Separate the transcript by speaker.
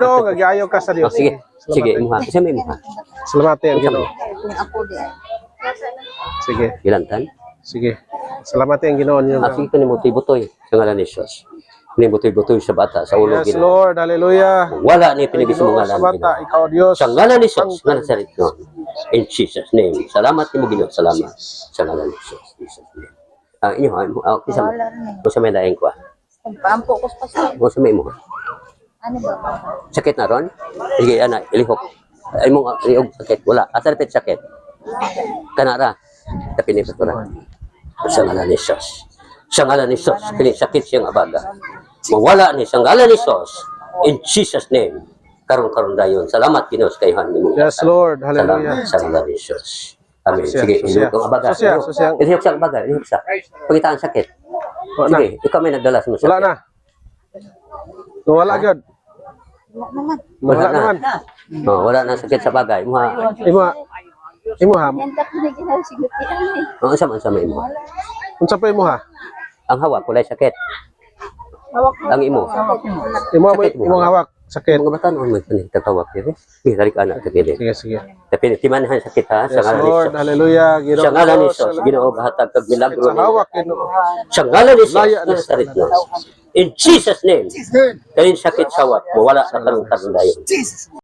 Speaker 1: No, gagayo ka sa Dios.
Speaker 2: Sige, sige, imuha. Isa may imuha.
Speaker 1: Salamati ang Ginoo. Sige,
Speaker 2: Ilantan.
Speaker 1: sige. Salamati ang Ginoo ninyo.
Speaker 2: Sige ka ni mo tibutoy sa ngalan ni Jesus. Ni butoy-butoy sa bata sa ulo
Speaker 1: Yes,
Speaker 2: Ginoo.
Speaker 1: Lord. Hallelujah.
Speaker 2: Wala ni pinigis mo
Speaker 1: Ginoo
Speaker 2: ngalan.
Speaker 1: sa bata,
Speaker 2: Ginoo.
Speaker 1: ikaw Dios.
Speaker 2: Sa ngalan ni Jesus, nga nasarit no. In Jesus name. Salamat ni mo Ginoo. Salamat. Sa ngalan ni Jesus. Jesus name. Inyo ha, isa mo sa may laing ko.
Speaker 3: Pampo ko pa sa.
Speaker 2: Mo sa may mo.
Speaker 3: Ano ba?
Speaker 2: Sakit na ron? Sige, ana, ilihok. Ay mong liog sakit. Wala. Asar pit sakit. Kanara. Tapi ni pastora. Sa ngalan ni Jesus. Sa ngalan ni Jesus. Kini sakit siyang abaga. Mawala ni sa ngalan ni Jesus. In Jesus name. Karon-karon dayon. Salamat Ginoo sa kayhan nimo.
Speaker 1: Yes, Lord. Hallelujah.
Speaker 2: Salamat sa ngalan ni Jesus. Amen.
Speaker 1: Susya,
Speaker 2: Sige,
Speaker 1: susya.
Speaker 2: ilihok ang abaga.
Speaker 1: Susya, susya.
Speaker 2: Ilihok siya ang abaga. Ilihok siya. Pagitaan sakit.
Speaker 1: Wala na.
Speaker 2: Sige, ikaw may nagdalas mo sakit.
Speaker 1: Wala na. Wala gyud.
Speaker 2: Wala
Speaker 1: Wala
Speaker 2: na.
Speaker 1: naman.
Speaker 2: Wala na sakit sa bagay. Muha.
Speaker 1: Imo ha.
Speaker 3: Nenta ko na ginasigutin.
Speaker 2: Sama imo.
Speaker 1: Unsa pa imo ha?
Speaker 2: Ang hawak kulay sakit.
Speaker 3: Hawak mo.
Speaker 2: Ang imo. Sakit mo.
Speaker 1: Imong hawak sakit.
Speaker 2: Mga bata naman may tatawag diri. Di tarik anak ta kini.
Speaker 1: Sige, sige.
Speaker 2: Tapi timanhan sakit ha sa
Speaker 1: Yes,
Speaker 2: ngalan ni
Speaker 1: Lord.
Speaker 2: Jesus.
Speaker 1: Hallelujah. Ginoo.
Speaker 2: Sa ngalan ni Jesus, Ginoo bahatag kag milagro
Speaker 1: Sa hawak Ginoo.
Speaker 2: Sa ngalan ni Jesus,
Speaker 1: Laya na sa
Speaker 2: Nazaret na. In Jesus name. Kanin sakit sawat, mawala sa karong dayon.